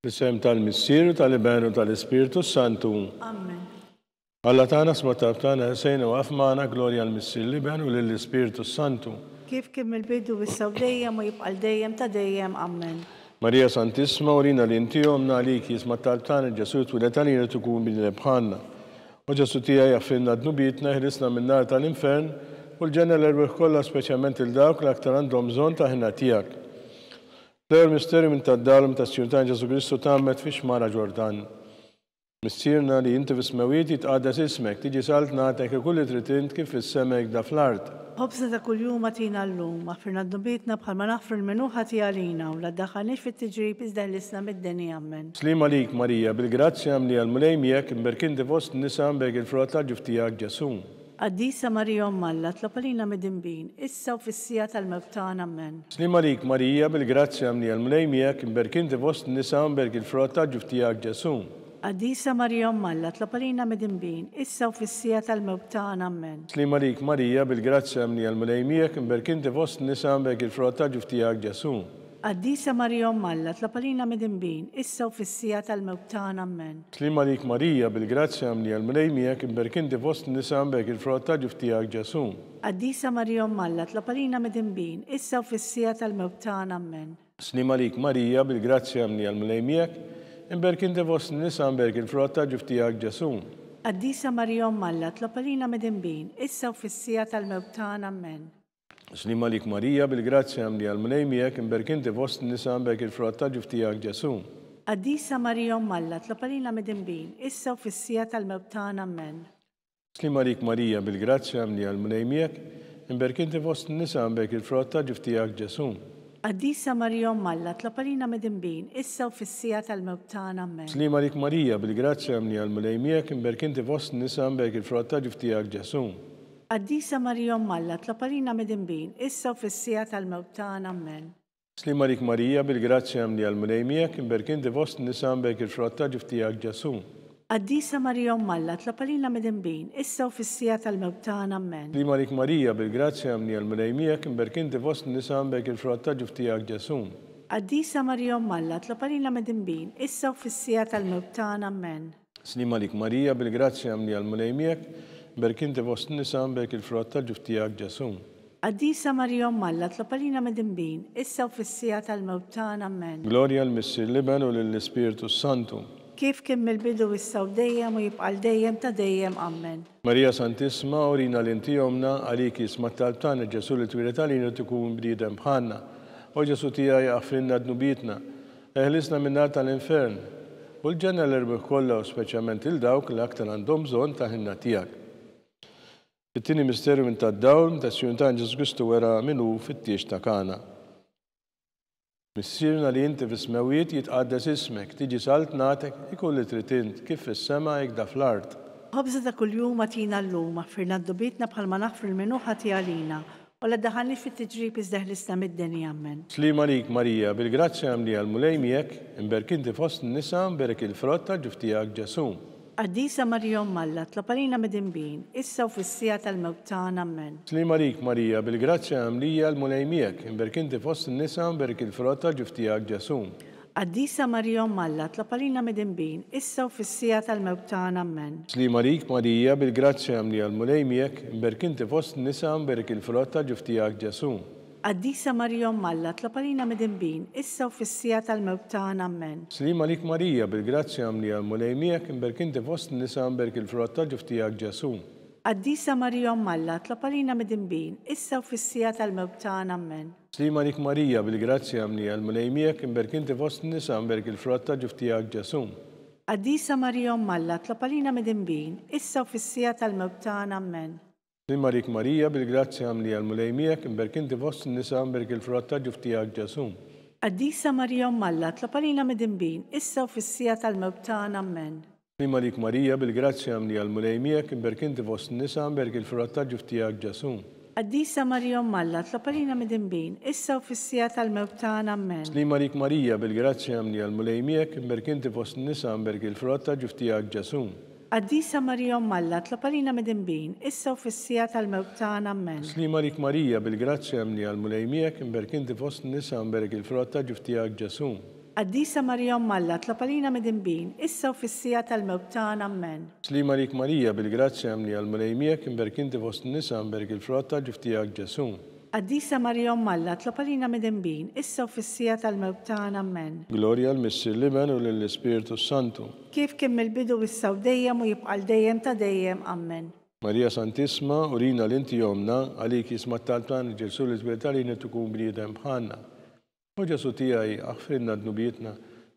Bisem tal-Missier, tal-Liben u tal-Ispiritu Santu. Amen. Alla tagħna smatab tagħna ħsejn u għafmana glorja l-Missier Liben u lill-Ispiritu Santu. Kif kemm il-bidu issa u dejjem u jibqa' dejjem ta' dejjem. Amen. Marija Santissima, urina li inti jomna għalik jisma tal-tani ġesu twilet għalina tkun bil bħanna. U ġesu tija jaffrinna d-nubitna ħrisna minnar tal-infern u l-ġenna l-erbiħ kolla speċjalment il-dawk l-aktar għandhom bżon ta' ħina tijak. L-ewwel misterju minn tad-dalm tas-Sjuntan Ġesu Kristu tammet fi xmara Ġordan. Missirna li inti fis-smawiet jitqaddas ismek, tiġi salt nagħtek kull tritint kif fis-semek da fl-art. Ħobżna ta' kuljum għatina l-lum, għafirna d-nubitna bħalma naħfru l-menuħa tijalina u l-addaħanix fit-tiġrib iżda l-isna mid-deni għammen. Slim għalik, Marija, bil-grazzja għamli għal-mulejmijek imberkinti fost nisam beg il-frota ġuftijak Ġesu. Għaddisa Marija Malla, tlapalina mid-imbin, issa u fissija tal-mewtan ammen. Slim għalik, Marija, bil-grazzja għamli għal-mulejmijek imberkinti fost nisam beg il-frota ġuftijak Ġesu. Għaddisa Marija Malla, tlapalina mid-imbin, issa u fissija tal-mewtan ammen. Slim għalik, Marija, bil-grazzja għamli għal-mulejmijek imberkinti fost nisam beg il-frota ġuftijak Ġesu. Għaddisa Marija Malla, tlapalina mid-imbin, issa u fissija tal-mewtan ammen. Slim għalik, Marija, bil-grazzja għamli għal-mulejmijek imberkinti fost nisam beg il-frota ġuftijak Ġesu. Għaddisa Marija Malla, tlapalina mid-imbin, issa u fissija tal-mewtan ammen. Slim għalik, Marija, bil-grazzja għamli għal-mulejmijek imberkinti fost nisam beg il-frota ġuftijak Ġesu. Għaddisa Marija Malla, tlapalina mid-imbin, issa u fissija tal-mewtan ammen. Slim għalik, Marija, bil-grazzja għamli għal-mulejmijek imberkinti fost nisam beg il-frota ġuftijak Ġesu. Għaddisa Marija Malla, tlapalina mid-imbin, issa u fissija tal-mewtan ammen. Slim għalik, Marija, bil-grazzja għamli għal-mulejmijek imberkinti fost nisam beg il-frota ġuftijak Ġesu. Għaddisa Marija Malla, tlapalina mid-imbin, issa u fissija tal-mewtan ammen. Slim għalik, Marija, bil-grazzja għamli għal-mulejmijek imberkinti fost nisam beg il-frota ġuftijak Ġesu. Għaddisa Marija Malla, tlapalina mid-imbin, issa u fissija tal-mewtan ammen. Slim għalik, Marija, bil-grazzja għamli għal-mulejmijek imberkinti fost nisam beg il-frota ġuftijak Ġesu. Għaddisa Marija Malla, tlapalina mid-imbin, issa u fissija tal-mewtan ammen. Slim għalik, Marija, bil-grazzja għamli għal-mulejmijek imberkinti fost nisam beg il-frota ġuftijak Ġesu. Għaddisa Marija Malla, tlapalina mid-imbin, issa u fissija tal-mewtan ammen. Slim għalik, Marija, bil-grazzja għamli għal-mulejmijek imberkinti fost nisam beg il-frota ġuftijak Ġesu. Għaddisa Marija Malla, tlapalina mid-imbin, issa u fissija tal-mewtan ammen. Gloria l-Missir Liben u l-Spiritu Santu. Kif kim il-bidu issa u dejjem u jibqal dejjem ta' dejjem ammen. Marija Santissima, urina l-inti jomna għalik jisma tal-tani Ġesu li twilet għalina tkun bridem bħanna. U Ġesu tija jgħafrinna d-nubitna. Eħlisna minnar tal-infern. U l-ġenna l-erbiħ kolla u speċjalment il-dawk li aktar għandhom bżonn ta' ħinna tijak. It-tieni misterju minn tad-dawl ta' Sjuntan Ġesu Kristu wera minnu fit-tiex ta' Kana. Missirna li inti fis-smawiet jitqaddas ismek, tiġi salt nagħtek ikun li tritint kif fis-sema hekk da fl-art. Ħobża ta' kuljum għatina l-lum, għaffirna d-dubitna bħalma naħfru l-menuħa tijalina, u l-daħalni fit-tiġrib iżdeħ l-isna mid-deni għammen. Slim għalik, Marija, bil-grazzja għamli għal-mulejmijek, imberkinti fost n-nisa berek il-frotta ġuftijak Ġesu. Għaddisa Marija Malla, tlapalina mid-imbin, issa u fissija tal-mewtan ammen. Slim għalik, Marija, bil-grazzja għamlija għal-mulejmijek, imberkinti fost n-nisa berek il-frotta ġuftijak Ġesu. Għaddisa Marija Malla, tlapalina mid-imbin, issa u fissija tal-mewtan ammen. Slim għalik, Marija, bil-grazzja għamlija għal-mulejmijek, imberkinti fost n-nisa berek il-frotta ġuftijak Ġesu. Għaddisa Marija Malla, tlapalina mid-imbin, issa u fissija tal-mewtan ammen. Slim għalik, Marija, bil-grazzja għamlija għal-mulejmijek, imberkinti fost n-nisa berek il-frotta ġuftijak Ġesu. Għaddisa Marija Malla, tlapalina mid-imbin, issa u fissija tal-mewtan ammen. Slim għalik, Marija, bil-grazzja għamlija għal-mulejmijek, imberkinti fost n-nisa berek il-frotta ġuftijak Ġesu. Għaddisa Marija Malla, tlapalina mid-imbin, issa u fissija tal-mewtan ammen. Slim għalik, Marija, bil-grazzja għamlija għal-mulejmijek, imberkinti fost n-nisa berek il-frotta ġuftijak Ġesu. Għaddisa Marija Malla, tlapalina mid-imbin, issa u fissija tal-mewtan ammen. Slim għalik, Marija, bil-grazzja għamlija għal-mulejmijek, imberkinti fost n-nisa berek il-frotta ġuftijak Ġesu. Għaddisa Marija Malla, tlapalina mid-imbin, issa u fissija tal-mewtan ammen. Slim għalik, Marija, bil-grazzja għamlija għal-mulejmijek, imberkinti fost n-nisa berek il-frotta ġuftijak Ġesu. Għaddisa Marija Malla, tlapalina mid-imbin, issa u fissija tal-mewtan ammen. Slim għalik, Marija, bil-grazzja għamlija għal-mulejmijek, imberkinti fost n-nisa berek il-frotta ġuftijak Ġesu. Għaddisa Marija Malla, tlapalina mid-imbin, issa u fissija tal-mewtan ammen. Slim għalik, Marija, bil-grazzja għamlija għal-mulejmijek, imberkinti fost n-nisa berek il-frotta ġuftijak Ġesu. Qaddisa Marija Alla, tlob għalina midinbin, issa u fis-sija tal-mewt tagħna, amen. Gloria l-Missi l-Liben u l-Spiritu Santu. Kif kien mill-bidu issa u dejjem u jibqal dejjem ta' dejjem, amen. Marija Santisma, urina l-inti jomna, għalik jisma tal-tan ġesu l-izbirtalina tukun bniedem bħanna. U ġesu tijaj aħfrinna d-nubietna,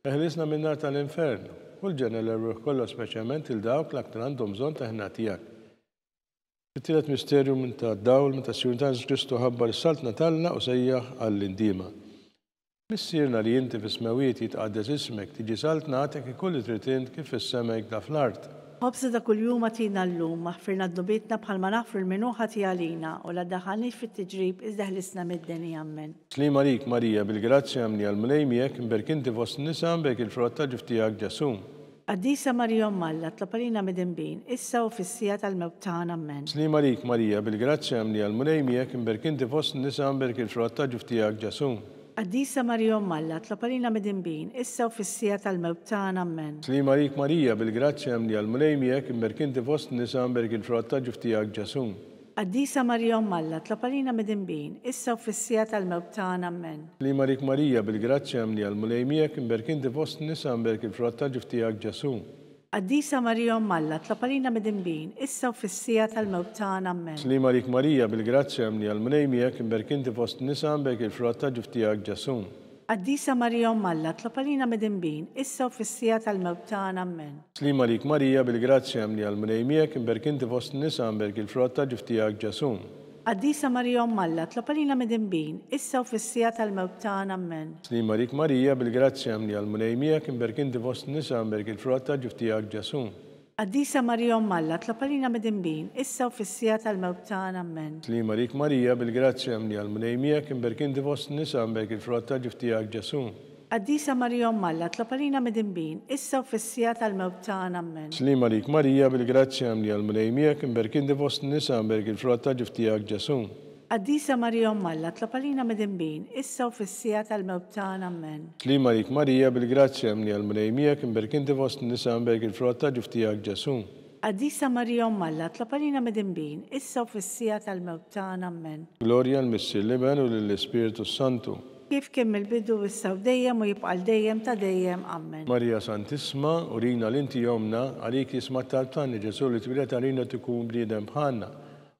eħlisna minnar tal-infernu. Kull ġena l-erruħ kollu speċjalment il-dawk l-aktar għandhom bżonn ta' ħna tijak. It-tielet misterju minn ta' dawl minn ta' Sjurtan Kristu ħabbar is-saltna talla u sejjaħ għall-indima. Missirna li inti fis-smawiet jitqaddes ismek, tiġi saltna għatek ikolli tritint kif fis-semek da fl-art. Ħobsa ta' kuljum għatina l-lum, maħfirna d-dubietna bħalma naħfru l-minuħa tijalina u la daħalni fit-tiġrib izdaħlisna mid-deni, amen. Slim għalik Marija bil-grazzja mni għal-mlejmijek imberkinti fost nisa mbek il-frotta ġuftijak ġasum. Qaddisa Marija Alla, tlob għalina midinbin, issa u fis-sija tal-mewt tagħna, amen. Slim għalik Marija bil-grazzja mni għal-mlejmijek imberkinti fost nisa mbek il-frotta ġuftijak ġasum. Qaddisa Marija Alla, tlob għalina midinbin, issa u fis-sija tal-mewt tagħna, amen. Slim għalik Marija bil-grazzja mni għal-mlejmijek imberkinti fost nisa mbek il-frotta ġuftijak ġasum. Qaddisa Marija Alla, tlob għalina midinbin, issa u fis-sija tal-mewt tagħna, amen. Slim għalik Marija bil-grazzja mni għal-mlejmijek imberkinti fost nisa mbek il-frotta ġuftijak ġasum. Qaddisa Marija Alla, tlob għalina midinbin, issa u fis-sija tal-mewt tagħna, amen. Slim għalik Marija bil-grazzja mni għal-mlejmijek imberkinti fost nisa mbek il-frotta ġuftijak ġasum. Qaddisa Marija Alla, tlob għalina midinbin, issa u fis-sija tal-mewt tagħna, amen. Slim għalik Marija bil-grazzja mni għal-mlejmijek imberkinti fost nisa mbek il-frotta ġuftijak ġasum. Qaddisa Marija Alla, tlob għalina midinbin, issa u fis-sija tal-mewt tagħna, amen. Slim għalik Marija bil-grazzja mni għal-mlejmijek imberkinti fost nisa mbek il-frotta ġuftijak ġasum. Qaddisa Marija Alla, tlob għalina midinbin, issa u fis-sija tal-mewt tagħna, amen. Slim għalik Marija bil-grazzja mni għal-mlejmijek imberkinti fost nisa mbek il-frotta ġuftijak ġasum. Qaddisa Marija Alla, tlob għalina midinbin, issa u fis-sija tal-mewt tagħna, amen. Slim għalik Marija bil-grazzja mni għal-mlejmijek imberkinti fost nisa mbek il-frotta ġuftijak ġasum. Qaddisa Marija Alla, tlob għalina midinbin, issa u fis-sija tal-mewt tagħna, amen. Slim għalik Marija bil-grazzja mni għal-mlejmijek imberkinti fost nisa mbek il-frotta ġuftijak ġasum. Qaddisa Marija Alla, tlob għalina midinbin, issa u fis-sija tal-mewt tagħna, amen. Gloria l-Missi l-Liben u l-Spiritu Santu. Kif kien mill-bidu issa u dejjem u jibqal dejjem ta' dejjem, amen. Marija Santisma, urina l-inti jomna, għalik jisma tal-tani ġesu li tbilet għalina tukun bniedem bħanna.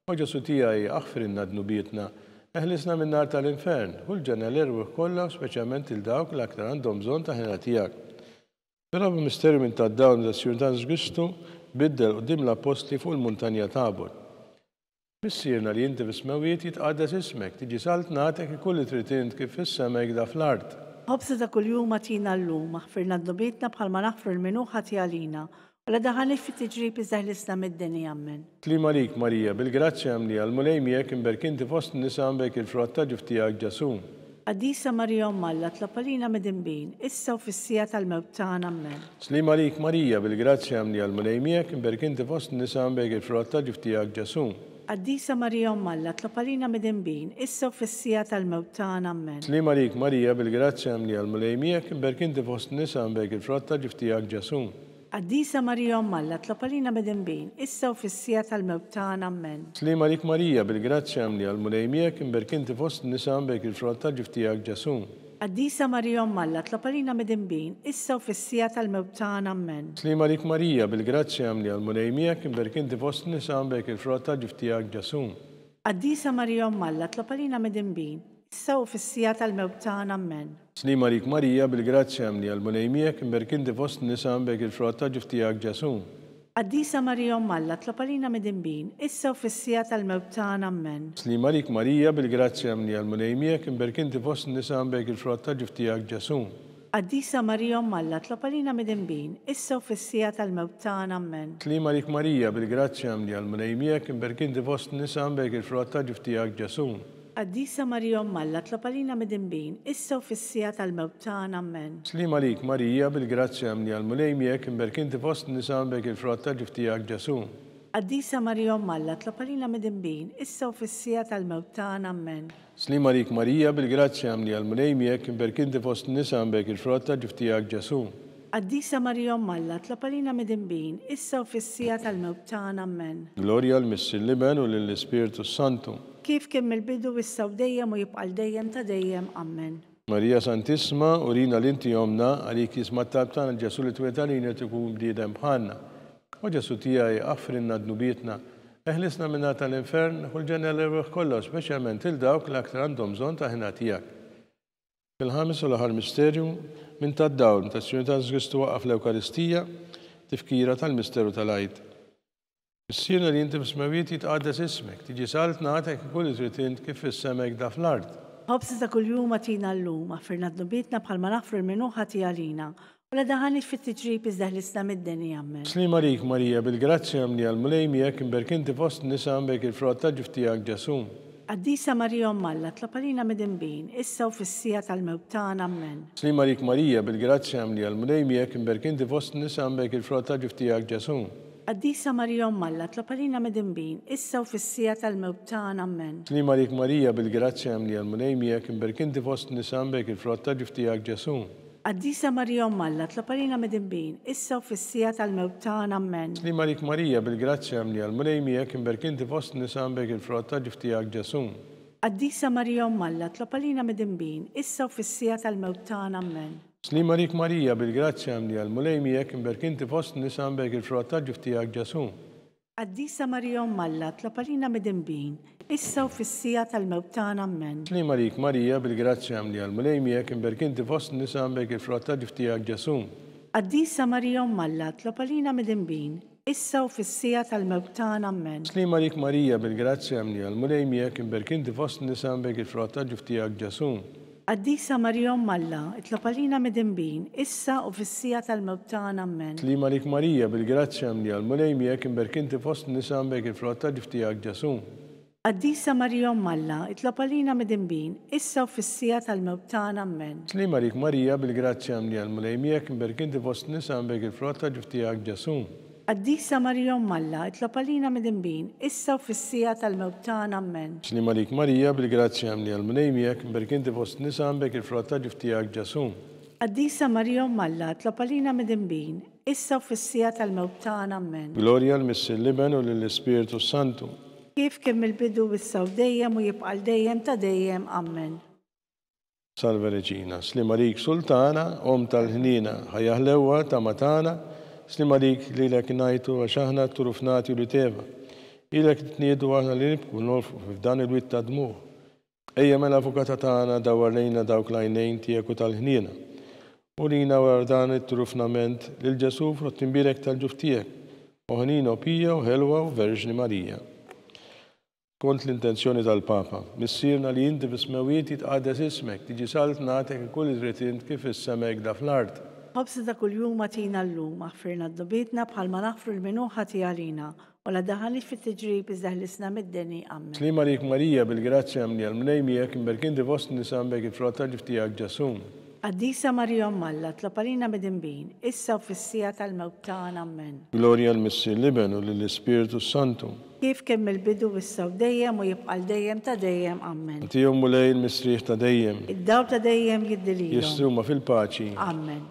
U ġesu tijaj aħfrinna d-nubietna, eħlisna minn nar tal-infern, u l-ġena l-erwih kollha, speċjalment il-dawk l-aktar għandhom bżonn ta' ħina tijak. Però b'misterju minn ta' dawn ta' Sjurtan Kristu biddel qudiem l-apostli fuq il-muntanja Tabor. Missirna li inti fis-smawiet jitqaddes ismek, tiġi saltna għatek ikolli tritint kif fis-semek da fl-art. Ħobsa ta' kuljum għatina l-lum, maħfirna d-dubietna bħalma naħfru l-minuħa tijalina, u la daħalni fit-tiġrib izdaħlisna mid-deni, amen. Slim għalik Marija bil-grazzja mni għal-mlejmijek imberkinti fost nisa mbek il-frotta ġuftijak ġasum. Qaddisa Marija Alla, tlob għalina midinbin, issa u fis-sija tal-mewt tagħna, amen. Slim għalik Marija bil-grazzja mni għal-mlejmijek imberkinti fost nisa mbek il-frotta ġuftijak ġasum. Qaddisa Marija Alla, tlob għalina midinbin, issa u fis-sija tal-mewt tagħna, amen. Slim għalik Marija bil-grazzja mni għal-mlejmijek imberkinti fost nisa mbek il-frotta ġuftijak ġasum. Qaddisa Marija Alla, tlob għalina midinbin, issa u fis-sija tal-mewt tagħna, amen. Slim għalik Marija bil-grazzja mni għal-mlejmijek imberkinti fost nisa mbek il-frotta ġuftijak ġasum. Qaddisa Marija Alla, tlob għalina midinbin, issa u fis-sija tal-mewt tagħna, amen. Slim għalik Marija bil-grazzja mni għal-mlejmijek imberkinti fost nisa mbek il-frotta ġuftijak ġasum. Qaddisa Marija Alla, tlob għalina midinbin, issa u fis-sija tal-mewt tagħna, amen. Slim għalik Marija bil-grazzja mni għal-mlejmijek imberkinti fost nisa mbek il-frotta ġuftijak ġasum. Qaddisa Marija Alla, tlob għalina midinbin, issa u fis-sija tal-mewt tagħna, amen. Slim għalik Marija bil-grazzja mni għal-mlejmijek imberkinti fost nisa mbek il-frotta ġuftijak ġasum. Qaddisa Marija Alla, tlob għalina midinbin, issa u fis-sija tal-mewt tagħna, amen. Slim għalik Marija bil-grazzja mni għal-mlejmijek imberkinti fost nisa mbek il-frotta ġuftijak ġasum. Qaddisa Marija Alla, tlob għalina midinbin, issa u fis-sija tal-mewt tagħna, amen. Slim għalik Marija bil-grazzja mni għal-mlejmijek imberkinti fost nisa mbek il-frotta ġuftijak ġasum. Qaddisa Marija Alla, tlob għalina midinbin, issa u fis-sija tal-mewt tagħna, amen. Slim għalik Marija bil-grazzja mni għal-mlejmijek imberkinti fost nisa mbek il-frotta ġuftijak ġasum. Qaddisa Marija Alla, tlob għalina midinbin, issa u fis-sija tal-mewt tagħna, amen. Gloria l-Missi l-Liben u l-Spiritu Santu. kif kemm il-bidu issa u dejjem u jibqa' dejjem ta' dejjem. Amen. Marija Santisma, urina l-inti jomna, għalik jisma t-talb tagħna Ġesu li twedalina tkun bniedem bħalna. U Ġesu tiegħi aħfrinna dnubietna, eħlisna minna tal-infern, u l-ġenna l-irweħ kollu, speċjalment il-dawk l-aktar għandhom bżonn ta' ħina tiegħek. Fil-ħames u l-aħħar misterju, minn tad-dawl ta' Sinjur ta' Kristu waqaf l-Ewkaristija, tifkira tal-misteru tal-Għid. Is-sirna li inti f'smawiet jitqaddes ismek, tiġi salt nagħtek kull trid kif fis-semek da fl-ard. Ħobsi ta' kuljum għatina l-lum, għaffirna d-nubietna bħalma naħfru l-minuħa tiegħalina, u la daħanix fit-tiġrib iżda ħlisna mid-deni. Amen. Slima rik Marija, bil-grazzja mni għal-mulej miegħek imberkinti fost nisa mbek il-frott ta' ġiftijak Ġesu. Qaddisa Marija Alla, tlapalina mid-imbin, issa u fis-sija tal-mewtan. Amen. Slima rik Marija, bil-grazzja mni għal-mulej miegħek imberkinti fost nisa mbek il-frott ta' ġiftijak Ġesu. Qaddisa Marija Alla, tlapalina mid-imbin, issa u fis-sija tal-mewtan. Amen. Slima rik Marija, bil-grazzja mni għal-mulej miegħek imberkinti fost nisa mbek il-frott ta' ġiftijak Ġesu. Qaddisa Marija Alla, tlapalina mid-imbin, issa u fis-sija tal-mewtan. Amen. Slima rik Marija, bil-grazzja mni għal-mulej miegħek imberkinti fost nisa mbek il-frott ta' ġiftijak Ġesu. Qaddisa Marija Alla, tlapalina mid-imbin, issa u fis-sija tal-mewtan. Amen. Slima rik Marija, bil-grazzja mni għal-mulej miegħek imberkinti fost nisa mbek il-frott ta' ġiftijak Ġesu. Qaddisa Marija Alla, tlapalina mid-imbin, issa u fis-sija tal-mewtan. Amen. Slima rik Marija, bil-grazzja mni għal-mulej miegħek imberkinti fost nisa mbek il-frott ta' ġiftijak Ġesu. Qaddisa Marija Alla, tlapalina mid-imbin, issa u fis-sija tal-mewtan. Amen. Slima rik Marija, bil-grazzja mni għal-mulej miegħek imberkinti fost nisa mbek il-frott ta' ġiftijak Ġesu. Qaddisa Marija Alla, tlapalina mid-imbin, issa u fis-sija tal-mewtan. Amen. Slima rik Marija, bil-grazzja mni għal-mulej miegħek imberkinti fost nisa mbek il-frott ta' ġiftijak Ġesu. Qaddisa Marija Alla, tlapalina mid-imbin, issa u fis-sija tal-mewtan. Amen. Slima rik Marija, bil-grazzja mni għal-mulej miegħek imberkinti fost nisa mbek il-frott ta' ġiftijak Ġesu. Qaddisa Marija Alla, tlapalina mid-imbin, issa u fis-sija tal-mewtan. Amen. Slima rik Marija, bil-grazzja mni għal-mulej miegħek imberkinti fost nisa mbek il-frott ta' ġiftijak Ġesu. Qaddisa Marija Alla, tlapalina mid-imbin, issa u fis-sija tal-mewtan. Amen. Gloria l-Missil-Liben u l-Ispiritu Santu. Kif kemm il-bidu issa u dejjem u jibqa' dejjem ta' dejjem. Amen. Salve Reġina, slima rik Sultana, om tal-ħnina, ħajjaħlewa ta' matana, slima rik li l-ek najtu għaxaħna turufnati u li teva. Ilek t-tniedu għahna li nibku nolfu f'dan il-wit ta' dmu. Ejja mela avukata tagħna dawar lejna dawk lajnejn tiegħek u tal-ħnina. U lina war dan it-turufnament lil Ġesu frott imbirek tal-ġuftijek. Oħnina u pija u ħelwa u Verġni Marija. Kont l-intenzjoni tal-Papa, missirna li inti fis-smawiet jitqaddes ismek, tiġi salt nagħtek kull id-dritt kif is-semek da fl-ard. Ħobsi ta' kuljum għatina l-lum, aħfirna d-dubietna bħalma naħfru l-minuħa tiegħalina, u la daħalix fit-tiġrib iżda ħlisna mid-deni. Amen. Slima rik Marija, bil-grazzja mni għal-mulej miegħek imberkinti fost nisa mbek il-frott ta' ġiftijak Ġesu. Qaddisa Marija Alla, tlapalina mid-imbin, issa u fis-sija tal-mewtan. Amen. Gloria l-Missil-Liben u l-Ispiritu Santu. Kif kemm il-bidu issa u dejjem u jibqa' dejjem ta' dejjem. Amen. Tijom mulej l-misriħ ta' dejjem. Id-daw ta' dejjem jiddililhom. Jistruma fil-paċi. Amen.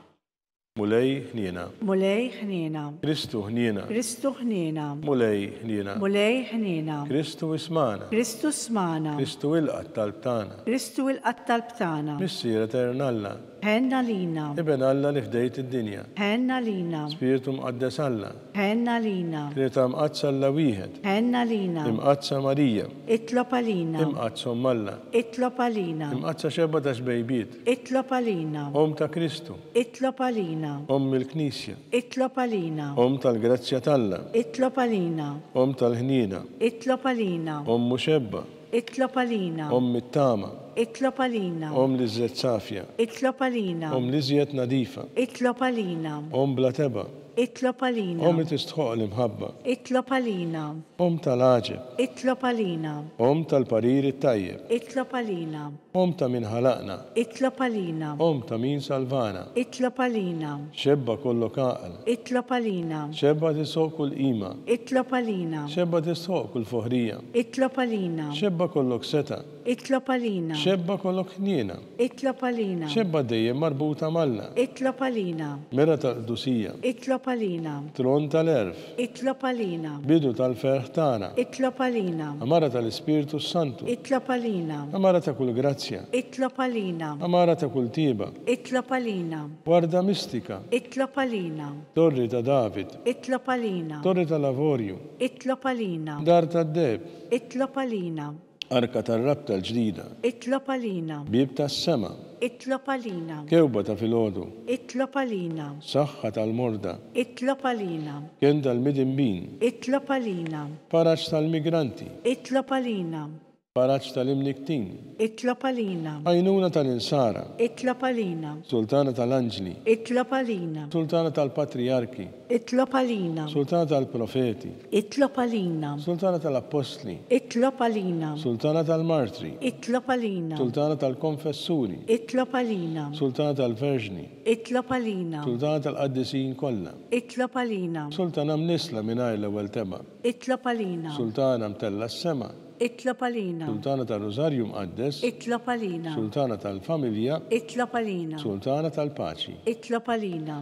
Mulej ħniena. Mulej ħniena. Kristu ħniena. Kristu ħniena. Mulej ħniena. Mulej ħniena. Kristu ismana. Kristu smana. Kristu il-qatt tal-btana. Kristu il-qatt tal-btana. Missier eternalla. Ħenna lina. Iben Alla li fdejt id-dinja. Ħenna lina. Spiritu mqaddes Alla. Ħenna lina. Trinità mqadsa Alla wieħed. Ħenna lina. Imqadsa Marija. Itlob għalina. Imqadsa Alla. Itlob għalina. Imqadsa xebba ta' xbejbiet. Itlob għalina. Om ta' Kristu. Itlob għalina. Om il-Knisja. Itlob għalina. Om tal-Grazzja Talla. Itlob għalina. Om tal-ħnina. Itlob għalina. Om muxebba. Itlob għalina. Om mit-tama. Itlob għalina. Om li żiet safja. Itlob għalina. Om li żiet nadifa. Itlob għalina. Om bla teba. Itlob għalina. Om li tistħoq l-imħabba. Itlob għalina. Om tal-aġeb. Itlob għalina. Om tal-parir it-tajjeb. Itlob għalina. Om ta' min ħalaqna. Itlob għalina. Om ta' min salvana. Itlob għalina. Xebba kollok aqal. Itlob għalina. Xebba tisħoq kull qima. Itlob għalina. Xebba tisħoq kull foħrija. Itlob għalina. Xebba kollok seta. Itlob għalina. Xebba kollok ħniena. Itlob għalina. Xebba dejjem marbuta malna. Itlob għalina. Mera tal-qdusija. Itlob għalina. Tron tal-erf. Itlob għalina. Bidu tal-ferħ tagħna. Itlob għalina. Amara tal-Ispiritu Santu. Itlob għalina. Amara ta' kull grazzja. Itlob għalina. Amara ta' kull tiba. Itlob għalina. Warda mistika. Itlob għalina. Torri ta' David. Itlob għalina. Torri tal-Lavorju. Itlob għalina. Dar tad-deb. Itlob għalina. Arka tar-rabta l-ġdida. Itlob għalina. Bib tas-sema. Itlob għalina. Kewba ta' filgħodu. Itlob għalina. Saħħa tal-morda. Itlob għalina. Kien tal-midinbin. Itlob għalina. Paraċ tal-migranti. Itlob għalina. Paraċ tal-imniktin. Itlob għalina. Għajnuna tal-insara. Itlob għalina. Sultana tal-anġli. Itlob għalina. Sultana tal-patriarki. Itlob għalina. Sultana tal-profeti. Itlob għalina. Sultana tal-apostli. Itlob għalina. Sultana tal-martri. Itlob għalina. Sultana tal-konfessuri. Itlob għalina. Sultana tal-verġni. Itlob għalina. Sultana tal-qaddisin kollha. Itlob għalina. Sultana mnisla mingħajr l-ewwel teba. Itlob għalina. Sultana mtella s-sema. Itlob għalina. Sultana tal-Rożarju Mqaddes. Itlob għalina. Sultana tal-familja. Itlob għalina. Sultana tal-paċi. Itlob għalina.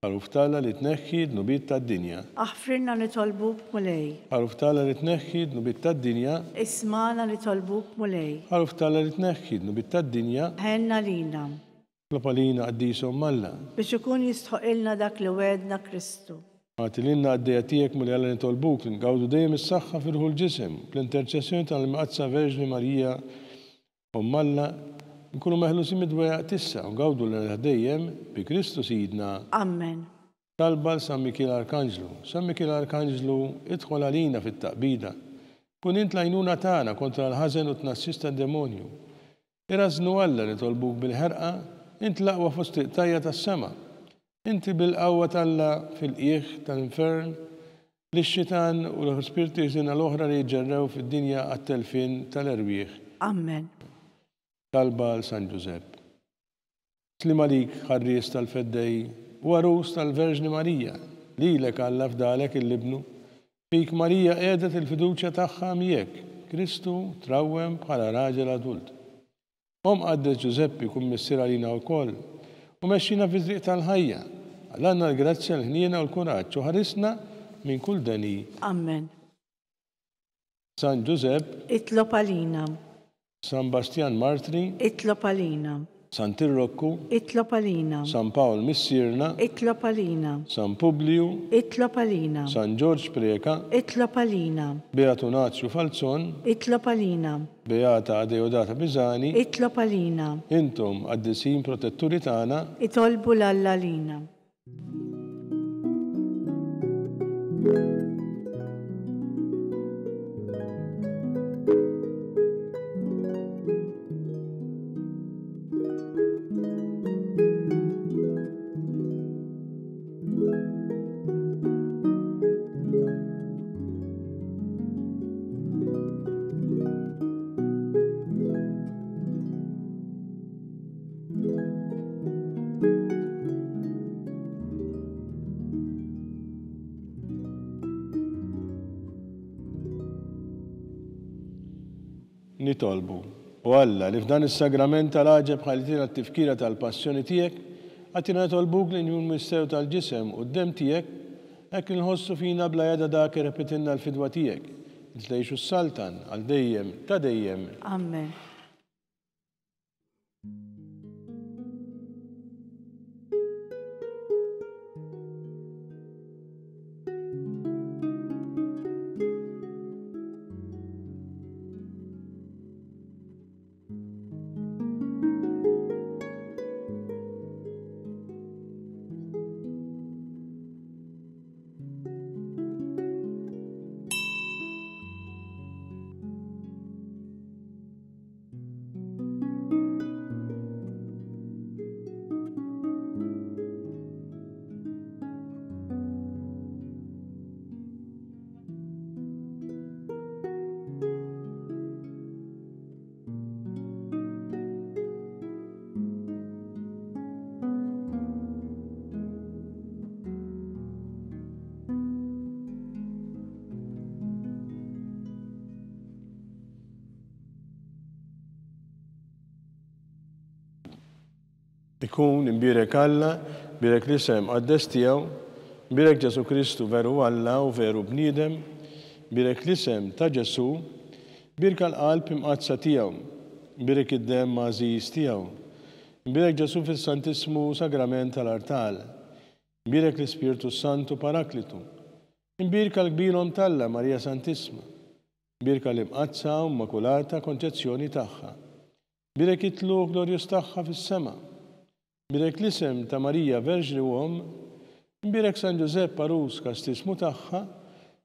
Għaruftala li tneħħi d-nubit tad-dinja. Aħfrinna nitolbuk mulej. Għaruftala li tneħħi d-nubit tad-dinja. Ismana nitolbuk mulej. Għaruftala li tneħħi d-nubit tad-dinja. Ħenna lina. Klopalina għaddisom malla. Biex ikun jistħoqilna dak li wedna Kristu. Għatilina għaddejatijek mulli għalla nitolbuk li ngawdu dejjem is-saħħa firħu l-ġisem, l-interċessjoni tal-Mqazza Verġni Marija Malla nkunu meħlusin mid-dweja tissa u ngawdu l dejjem bi Kristu Sidna. Amen. Talba San Mikil Arkanġlu. San Mikil Arkanġlu idħol għalina fit-taqbida. Kun int lajnuna tagħna kontra l-ħażen u tnassista d-demonju. Irażnu Alla nitolbuk bil-ħerqa, int laqwa fost tajja tas-sema. Inti bil-qawwa Alla fil-qieħ tal-infern li x-xitan u l-spiriti żina l-oħra li jġerrew fid-dinja għat-telfin tal-erwieħ. Amen. Talba l-San Giuseppe. Slima lik ħarries tal-feddej u għarus tal-Verġni Marija, lilek Alla fdalek il-libnu, fik Marija qiegħdet il-fiduċja tagħha miegħek, Kristu trawwem bħala raġel adult. Qaddes Giuseppi kun missier għalina wkoll u mexxina fi-triq tal-ħajja. Għallanna l-grazzja l-ħniena u l-kuraġġ u ħarisna minn kull deni. Amen. San Giuseppe. Itlob għalina. San Bastian Martri. Itlob għalina. San Tirrokku. Itlob għalina. San Pawl Missierna. Itlob għalina. San Publiu. Itlob għalina. San George Preka. Itlob għalina. Beatu Nazju Falzon. Itlob għalina. Beata Adeodata Bizani. Itlob għalina. Intom għaddisin protetturi tagħna. Itolbu l-Alla lina. Nitolbu. U Alla li f'dan is-sagrament tal-għaġeb ħalitina t-tifkira tal-passjoni tiegħek, għatina nitolbuk li njun mistew tal-ġisem u d-dem tiegħek, hekk nħossu fina bla jada dak repetinna l-fidwa tiegħek. Tlejxu s-saltan għal dejjem ta' dejjem. Amen. ikun imbirek Alla, imbirek l-isem qaddes tiegħu, imbirek Ġesu Kristu veru Alla u veru bniedem, imbirek l-isem ta' Ġesu, birka l-qalb imqazza tiegħu, imbirek id-dem mażiż tiegħu, imbirek Ġesu fis-Santismu Sagrament tal-Artal, imbirek l-Ispirtu Santu Paraklitu, imbirka l-kbirhom Talla Marija Santisma, imbirka l-imqazza u Immakulata Konċezzjoni tagħha, imbirek it-tluq glorjus tagħha fis-sema, imbirek l-isem ta' Marija Verġni Uom, imbirek San Ġusepp Parus kastismu tagħha,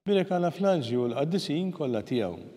imbirek Anna Flangju l-qaddisin kollha tiegħu.